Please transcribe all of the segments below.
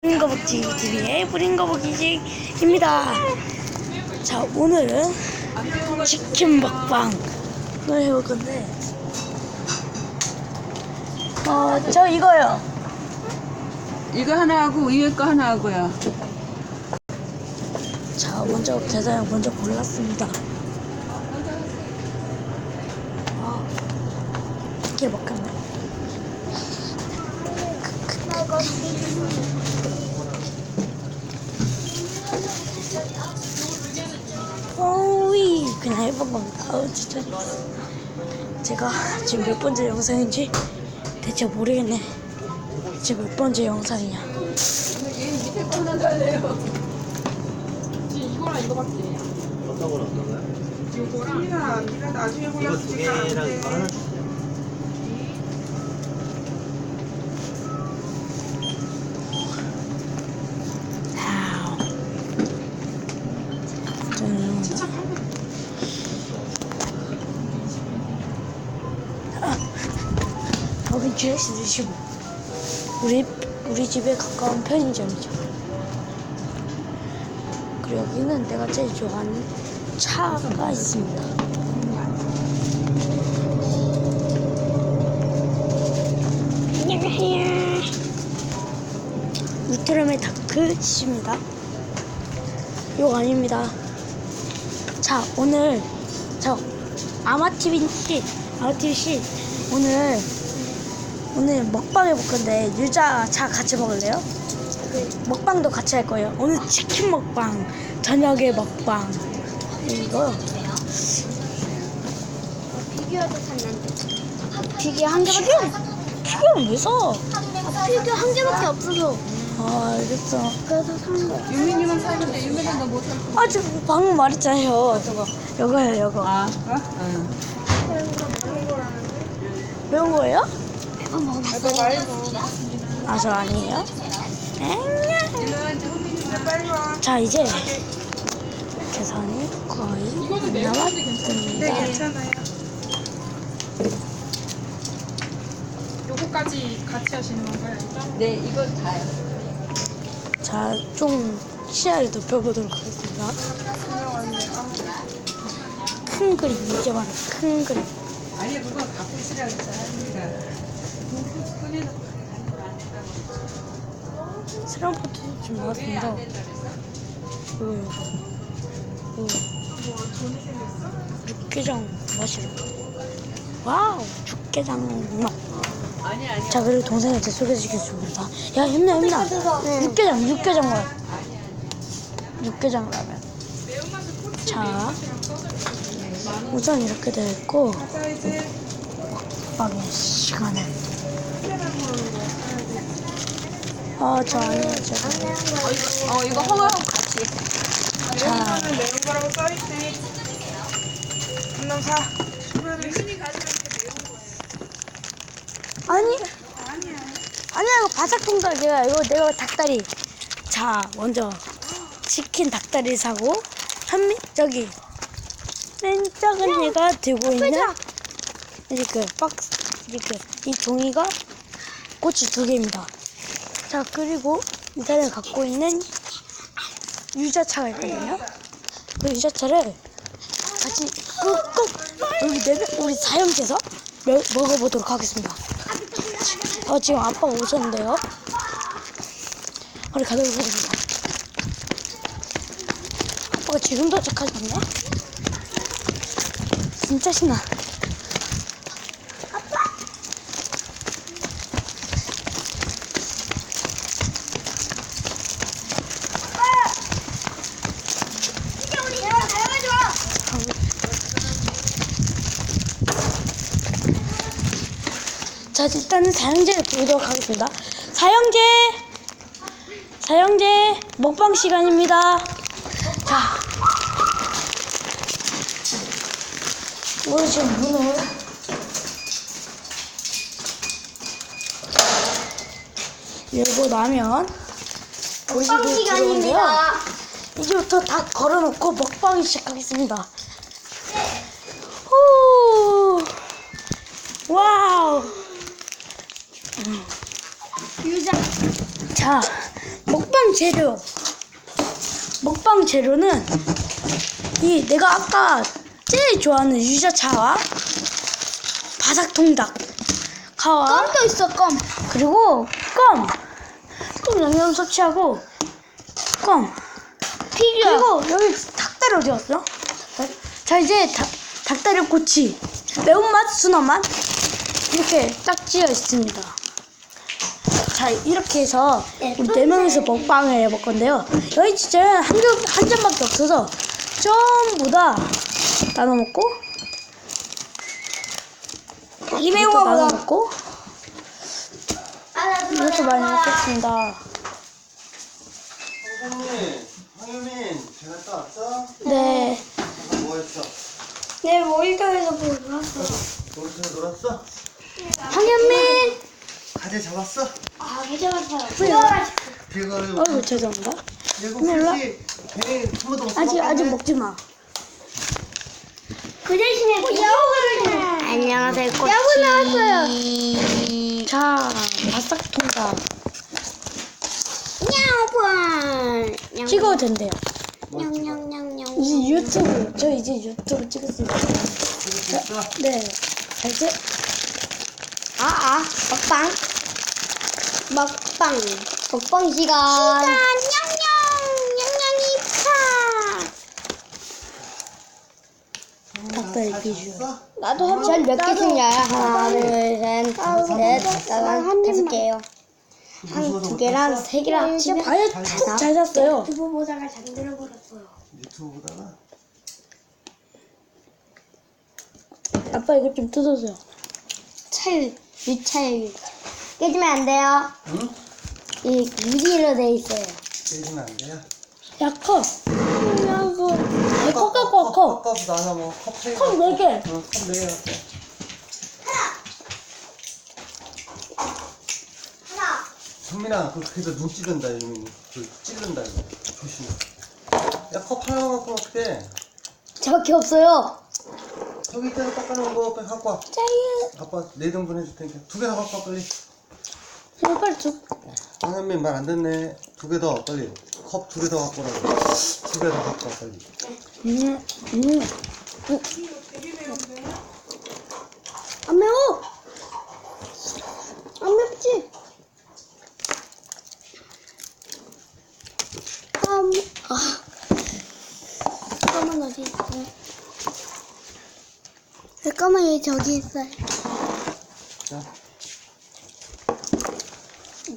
브링거북지 TV의 브링거북이입니다. 자, 오늘은 치킨 먹방을 해볼 건데, 저 이거요. 이거 하나 하고 위에 거 하나 하고요. 자, 먼저 계산을 먼저 골랐습니다. 이게 먹겠네. 오이 그냥 해본 겁니다. 진짜 제가 지금 몇 번째 영상인지 대체 모르겠네. 지금 몇 번째 영상이냐. 밑에 하나 달래요. 지금 이거랑 이거밖에. 어떤 건 어떤 거야? 이거랑 네가 나중에 이거 두 골랐으니까 안 개랑 돼. 이거 하나 주세요. 여기 GS 25. 우리 집에 가까운 편의점이죠. 그리고 여기는 내가 제일 좋아하는 차가 있습니다. 안녕하세요. 우트럼의 다크입니다. 이거 아닙니다. 자, 오늘 아마TV 씨 오늘 먹방 해볼 건데 유자 차 같이 먹을래요? 먹방도 같이 할 거예요. 오늘 치킨 먹방, 저녁에 먹방. 이거 피규어도 샀는데 피규어 한 개밖에? 피규어는 왜 사? 피규어 한 개밖에 없어서 아, 알겠어. 그래서 산 거. 유민이만 사는데 유민은 너못 살 거. 아, 지금 방금 말했잖아요. 요거요, 요거. 아, 응. 매운 거예요? 매번 먹어봤어. 너 말고. 아, 저 아니에요? 빨리 와. 자, 이제 계산이 거의 네, 남았습니다. 괜찮아요. 요거까지 같이 하시는 건가요? 네, 이거 다요. 자, 좀 시야를 높여보도록 하겠습니다. 큰 그림, 이제 바로 큰 그림. 아니, 그거 갖고 있으라고 했잖아. 새로운 포트 좀 나왔습니다. 육개장 마시러. 와우, 육개장 맛. 아니. 자, 그리고 동생한테 소개시켜줍니다. 야, 힘나. 육개장 맛. 육개장 라면. 자, 우선 이렇게 되어 있고, 먹방의 시간을. 저 아니에요, 제가. 이거 홍어하고 같이. 자, 이거는 매운 거라고 써있대. 한번 사. 아니야, 이거 바삭 통닭이야. 이거 내가 닭다리. 자, 먼저 치킨 닭다리 사고, 맨 작은 얘가 들고 있는 이렇게 박스, 이 종이가 꼬치 2개입니다. 자, 그리고 이 사람이 갖고 있는 유자차가 있거든요. 그 유자차를 같이 꾹꾹 우리 4형제서 먹어보도록 하겠습니다. 지금 아빠가 오셨는데요. 우리 가도록 하겠습니다. 아빠가 지금 도착하셨네. 진짜 신나. 자, 일단은 사형제를 보도록 하겠습니다. 사형제 먹방 시간입니다. 자, 우리 지금 문을 열고 나면 우리 집에 들어오는데요. 이제부터 다 걸어놓고 먹방을 시작하겠습니다. 후, 와우. 유자. 자, 먹방 재료는 이 내가 아까 제일 좋아하는 유자차와 바삭통닭 가와 껌도 있어, 껌. 그리고 껌 양념 섭취하고 껌 피규어. 그리고 여기 닭다리 어디 갔어? 자 이제 닭다리 꼬치 매운맛 순한맛 이렇게 딱 찌어 있습니다. 자 이렇게 해서 우리 4명이서 먹방을 해볼 건데요. 여기 진짜 한 잔밖에 없어서 전부 다 나눠 먹고 이 매운 이것도 나눠 거보다. 먹고 이것도 많이 먹겠습니다. 황유민, 잘 갔다 왔어? 네. 뭐 했어? 내 모니터에서 보고 왔어. 놀이터에 놀았어? 황현민. 가재 잡았어? 아, 괜찮았어요. 그거 어이구 죄송합니다. 이거 일로 와. 혹시 배에 한 번도 못 아직 먹지 마. 그 대신에 야구를. 안녕하세요, 꽃이. 야구 나왔어요. 자 바싹통닭 야구. 찍어도 된대요. 냥냥냥냥. 이제 유튜브 저 이제 유튜브 찍었습니다. 됐어? 네. 자 이제 먹방. 먹방 시간. 닭다리 비주. 어? 나도 몇 개 생겨요? 하나, 둘, 셋, 넷, 다섯 개요. 한 두 개랑 세 개랑 합치면 아예 잘 잤어요. 유튜브 보다가 잠들어 버렸어요. 유튜브 보다가 아빠 이거 좀 뜯어줘요. 유차에 깨지면 안 돼요. 응? 이 유리로 돼 있어요. 깨지면 안 돼요? 야 컵. 컵 갖고 와 컵. 컵도 하나 뭐 컵 3개 컵 4개. 컵 4개 갖고 성민아 그래서 눈 찌른다 유민이 찌른다 이거 조심해 야 컵 하나 갖고 어떡해 저밖에 없어요. 저기 있잖아 닦아놓은 거 빨리 갖고 와 아빠 4등분 해줄 테니까 2개 더 갖고 와 빨리 이거 빨리 줘. 황현민 말 안 듣네 2개 더 빨리 컵 2개 더 갖고 오라고 2개 더 갖고 와 빨리 안 매워. 안 맵지? 까만 어디 있어? 왜 까만이 저기 있어요? 자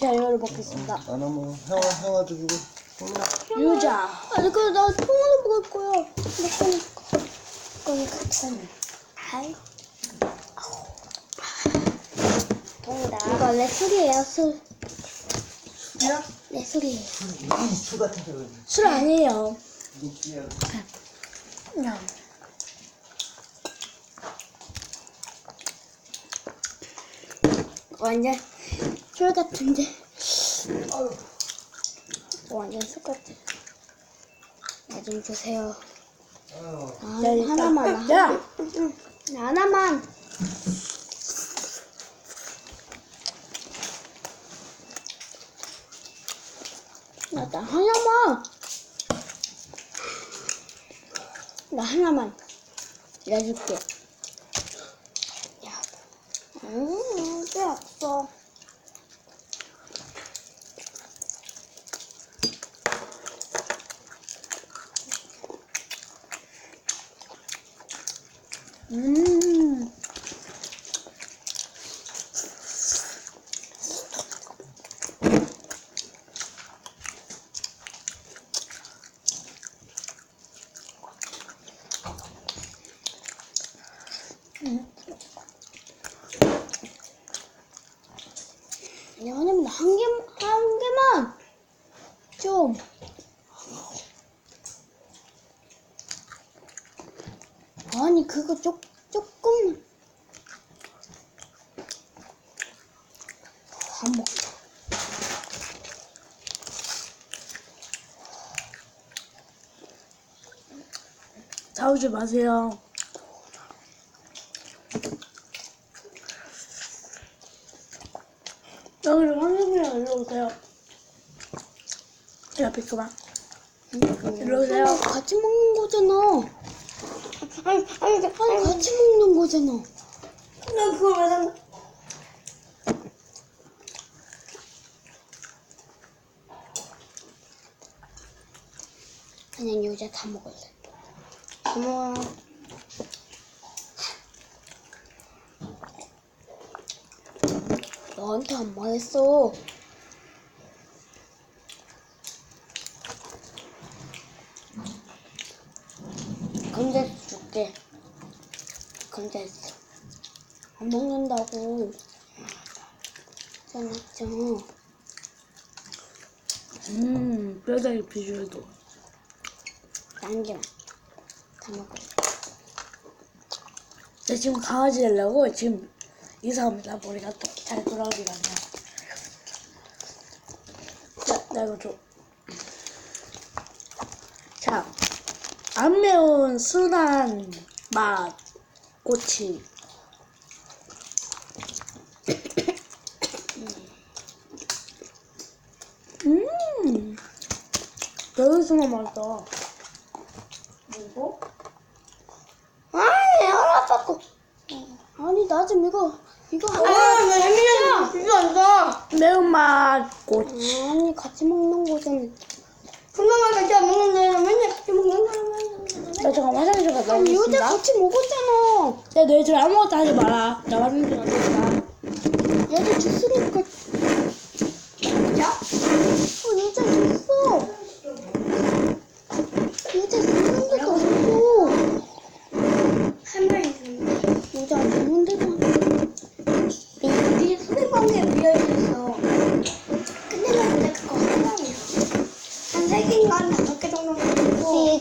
자 이거를 먹겠습니다. 나는 뭐 형아도 주고 성민아 유자. 아니 그래 나 통으로 먹을 거야. 먹으니까. 거기 같이 하면. 아이. 통이다. 이거 내 술이에요 술. 술이야? 내 술이에요. 술 같은 거 술 아니에요. 인기야 완전 술 같은데. 아유 완전 술 같아. 나 좀 주세요. 아유 아, 야, 하나만. 야. 하나만. 나 하나만. 나 하나만. 내줄게. 야. 꽤 없어. 아니, 왜냐면 한 개만 좀. 아니, 그거 조금만. 안 먹자. 싸우지 마세요. 여기 황금이랑 일로 오세요. 옆에 그만. 일로 오세요. 같이 먹는 거잖아. 아니 같이 먹는 거잖아. 나 그거 왜 산? 그냥 여자 다 먹을래. 다 먹어. 너한테 안 말했어. 감자 줄게. 감자 있어. 안 먹는다고. 짠했죠. 뼈다귀 비주얼도. 남겨. 다 먹어. 내 지금 강아지 되려고 지금 이사합니다. 머리가 또 잘 돌아오지가 않냐. 자, 나 이거 줘. 자, 안 매운 순한 맛 꼬치. 매운 순한 맛있다. 뭐고? 아이, 알았어. 아니, 나 좀 이거 왜 혜민이한테 주지 않자. 매운맛 꼬치. 아니, 같이 먹는 거잖아. 분명히 같이 안 먹는데, 맨날 같이 먹는 거야. 나 잠깐 화장실 갔다 아니, 요새 오겠습니다. 같이 먹었잖아. 야, 너희들 아무것도 하지 마라. 나 화장실 갔다 온다. 얘들 줬으니까. 야? 얘들 줬어. 얘들 줬는데도 없어. 한 마리 줬는데. 여자 안 줬는데도 우리 소개관계에 밀려있었어. 근데 나 근데 그거 한 명이야. 한 3개인가 한 5개 정도 먹고.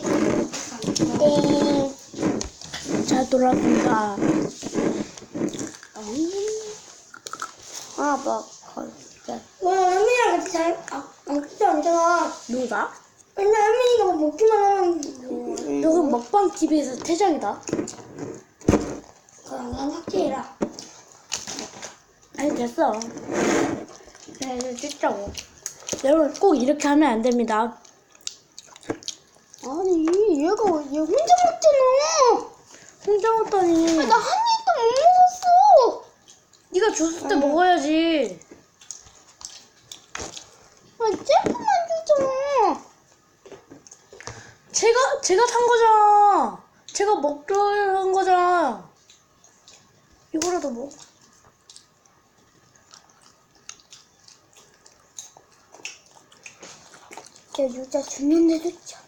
잘 돌아간다. 아, 너 현민이랑 같이 먹지도 않잖아. 누가? 맨날 현민이가 막 먹기만 하면. 너그 먹방 TV에서 퇴장이다. 그럼 난 삭제해라. 아니, 됐어. 그래, 찍자고. 여러분, 꼭 이렇게 하면 안 됩니다. 아니, 얘 혼자 먹잖아. 혼자 먹더니. 나 한 입도 못 먹었어. 네가 줬을 때 먹어야지. 아니, 조금만 주잖아. 제가 산 거잖아. 제가 먹기로 한 거잖아. 이거라도 뭐. 걔 여자 줬는데도 참.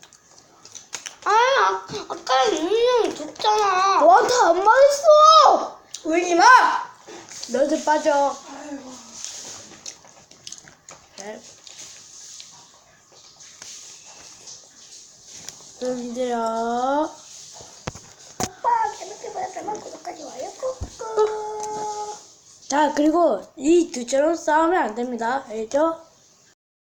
아까 윤이 줬잖아. 너한테 안 말했어. 울지 마. 너희들 빠져. 네. 너희들아. 오빠, 재밌게 보셨다면 구독하지 마요. 꾹꾹. 자, 그리고 이 둘째로 싸우면 안 됩니다. 알죠?